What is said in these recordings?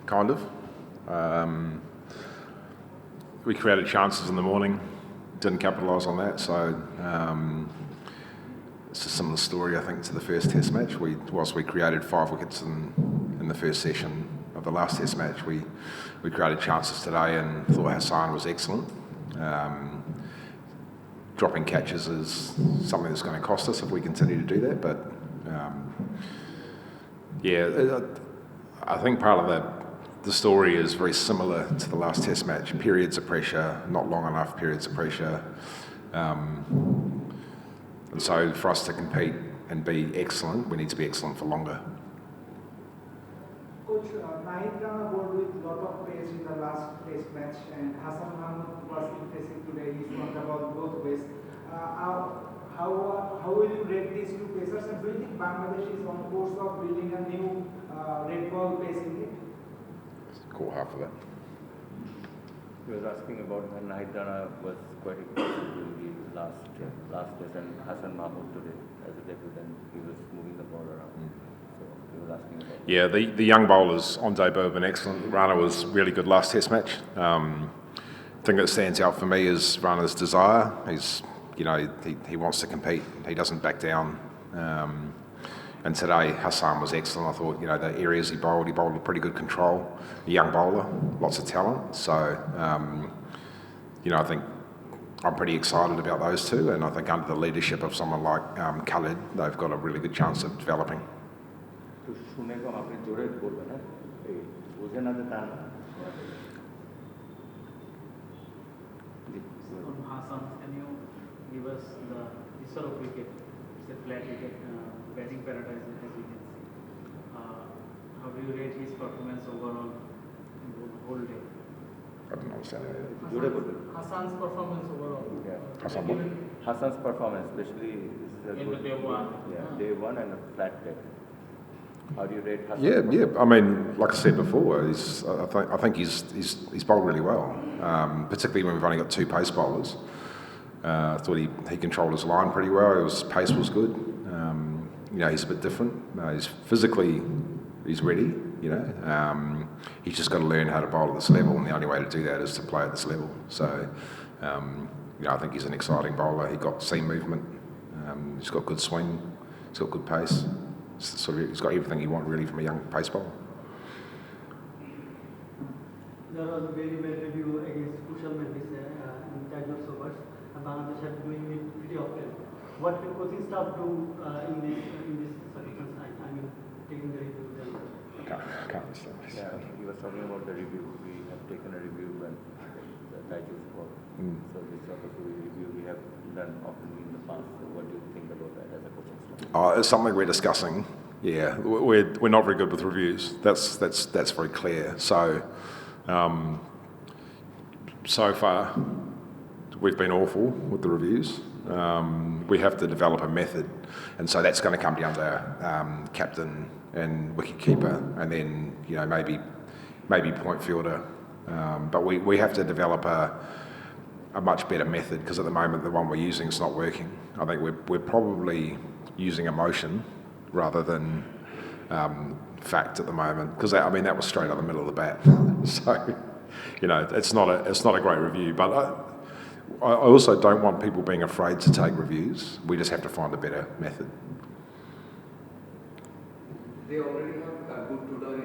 Kind of. We created chances in the morning, didn't capitalise on that, so it's a similar story, I think, to the first Test match. Whilst we created 5 wickets in the first session of the last Test match, we created chances today and thought Hassan was excellent. Dropping catches is something that's going to cost us if we continue to do that, but I think part of the story is very similar to the last Test match. Periods of pressure, not long enough periods of pressure. And so for us to compete and be excellent, we need to be excellent for longer. Coach, Nahid Rana bowled with a lot of pace in the last Test match, and Hassan Mahmood was impressive today. He swung the ball both ways. How will you rate these two pacers, and do you think Bangladesh is on course of building a new red ball pacing unit? Call half of that. He was asking about when Nahid Rana was quite impressive in the last Test, and Hassan Mahmood today as a debutant, he was moving the ball around. So he was asking about that. Yeah, the young bowlers on debut have been excellent. Rana was really good last Test match. The thing that stands out for me is Rana's desire. He wants to compete. He doesn't back down. And today Hassan was excellent. I thought, the areas he bowled with pretty good control. A young bowler, lots of talent. So, I think I'm pretty excited about those two. And I think under the leadership of someone like Khalid, they've got a really good chance of developing. Hassan, can you give us the sort of wicket? It's a flat wicket, batting paradise as we can see. How do you rate his performance overall in the whole day? I didn't understand that. Hassan's performance overall. Yeah. Hassan's performance, especially this is a good day one. Yeah, day one and a flat day. How do you rate Hassan? Yeah. I mean, like I said before, I think he's bowled really well, particularly when we've only got 2 pace bowlers. I thought he controlled his line pretty well. His pace was good. He's a bit different. He's physically ready. He's just got to learn how to bowl at this level, and the only way to do that is to play at this level. So, I think he's an exciting bowler. He got seam movement. He's got good swing. He's got good pace. He's got everything you want really from a young pace bowler. There was a very well review against Kushal Mendis in Tigers overs, and Bangladesh had doing it pretty often. What will coaching staff do in this circumstance? I mean, taking the review. I can't understand. Yeah, he was talking about the review. We have taken a review when the Tigers ball. So this sort of review we have done often in the past. So what do you think about that as a coaching staff? It's something we're discussing. Yeah, we're not very good with reviews. That's very clear. So, so far, we've been awful with the reviews. We have to develop a method, and so that's going to come down to captain and wicketkeeper, and then maybe point fielder. But we have to develop a much better method, because at the moment the one we're using is not working. I think we're probably using emotion rather than fact at the moment, because that was straight up the middle of the bat. So it's not a great review, but I also don't want people being afraid to take reviews. We just have to find a better method. They already have a good total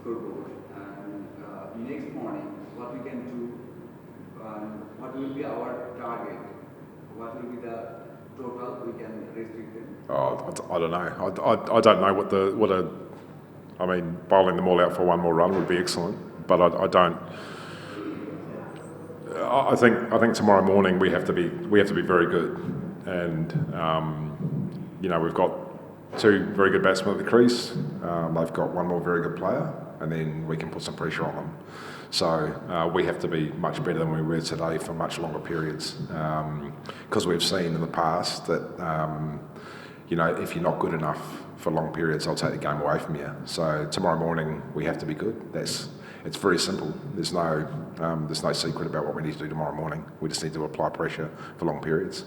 scoreboard, and next morning what we can do, what will be our target, what will be the total we can restrict them? I don't know. I don't know bowling them all out for one more run would be excellent, but I don't. I think tomorrow morning we have to be very good, and we've got 2 very good batsmen at the crease. They've got 1 more very good player, and then we can put some pressure on them. So we have to be much better than we were today for much longer periods, because we've seen in the past that if you're not good enough for long periods, I'll take the game away from you. So tomorrow morning we have to be good. It's very simple. There's no secret about what we need to do tomorrow morning. We just need to apply pressure for long periods.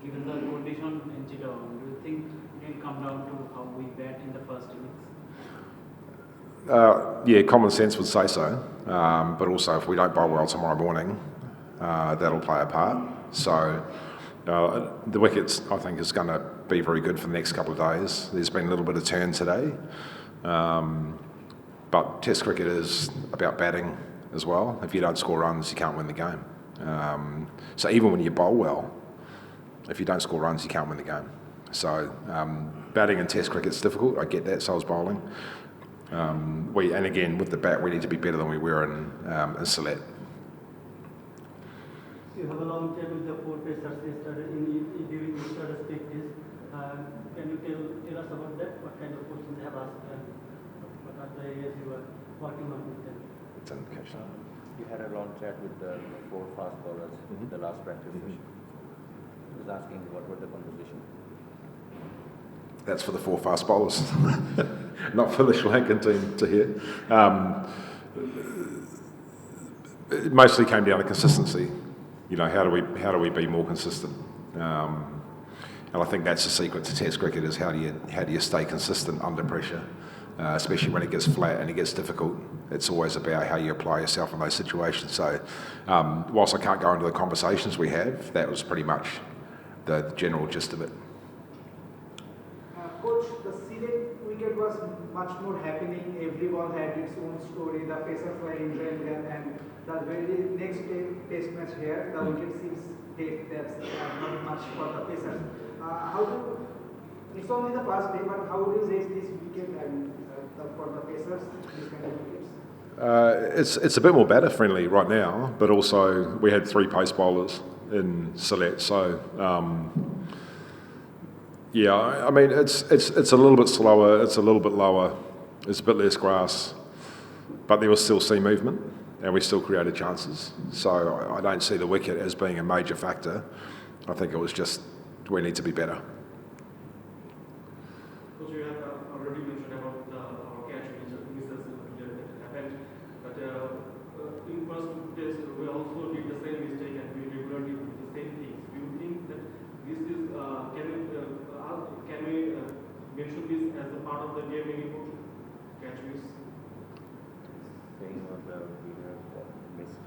Given given the condition in Chittagong, do you think it will come down to how we bat in the first innings? Yeah, common sense would say so. But also, if we don't bowl well tomorrow morning, that'll play a part. So the wickets, I think, is going to be very good for the next couple of days. There's been a little bit of turn today. But Test cricket is about batting as well. If you don't score runs, you can't win the game. So even when you bowl well, if you don't score runs, you can't win the game. So batting in Test cricket's difficult. I get that. So is bowling. And again, with the bat, we need to be better than we were in Select. You have a long time with the 4 pacers yesterday during yesterday's practice. Can you tell us about that? What kind of questions they have asked and what are the areas you are working on with them? It's an indication. You had a long chat with the 4 fast bowlers in the last practice session. I was asking what were the conversation. That's for the 4 fast bowlers, not for the Sri Lankan team to hear. It mostly came down to consistency. You know, how do we be more consistent? And I think that's the secret to Test cricket is how do you stay consistent under pressure, especially when it gets flat and it gets difficult. It's always about how you apply yourself in those situations. So, whilst I can't go into the conversations we have, that was pretty much the general gist of it. Coach, the select wicket was much more happening. Every ball had its own story. The pacers were enjoying them, and the very next test match here, the wicket seems dead. That's not much for the pacers. It's only the first day, but how do you rate this wicket for the pacers? These kind of wickets? It's a bit more batter friendly right now, but also we had 3 pace bowlers in Select, so. Yeah, I mean it's a little bit slower, it's a little bit lower, it's a bit less grass, but there was still sea movement and we still created chances. So I don't see the wicket as being a major factor. I think it was just we need to be better. Coach, you have already mentioned about our catch misses that happened, but in first test we also did the same mistake and we regularly do the same things. Do you think that this is can we mention this as a part of the game anymore? Catch miss. Saying about we have missed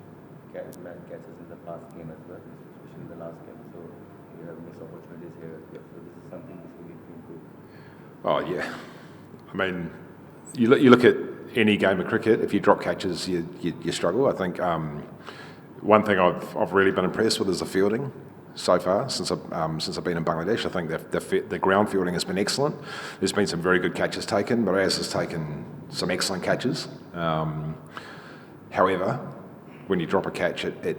catches in the past game as well, especially in the last game. So we have missed opportunities here as well. So this is something which we need to improve. Oh yeah, I mean, you look at any game of cricket. If you drop catches, you struggle. I think one thing I've really been impressed with is the fielding so far since I've been in Bangladesh. I think the ground fielding has been excellent. There's been some very good catches taken, but Az has taken some excellent catches. However, when you drop a catch, it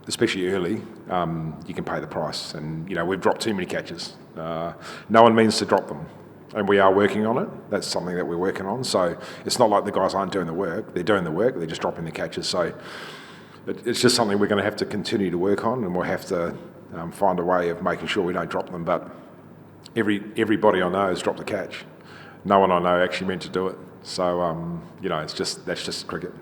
especially early, you can pay the price. And you know we've dropped too many catches. No one means to drop them. And we are working on it. That's something that we're working on. So it's not like the guys aren't doing the work. They're doing the work. They're just dropping the catches. So it's just something we're going to have to continue to work on, and we'll have to find a way of making sure we don't drop them. But everybody I know has dropped a catch. No one I know actually meant to do it. So you know, that's just cricket.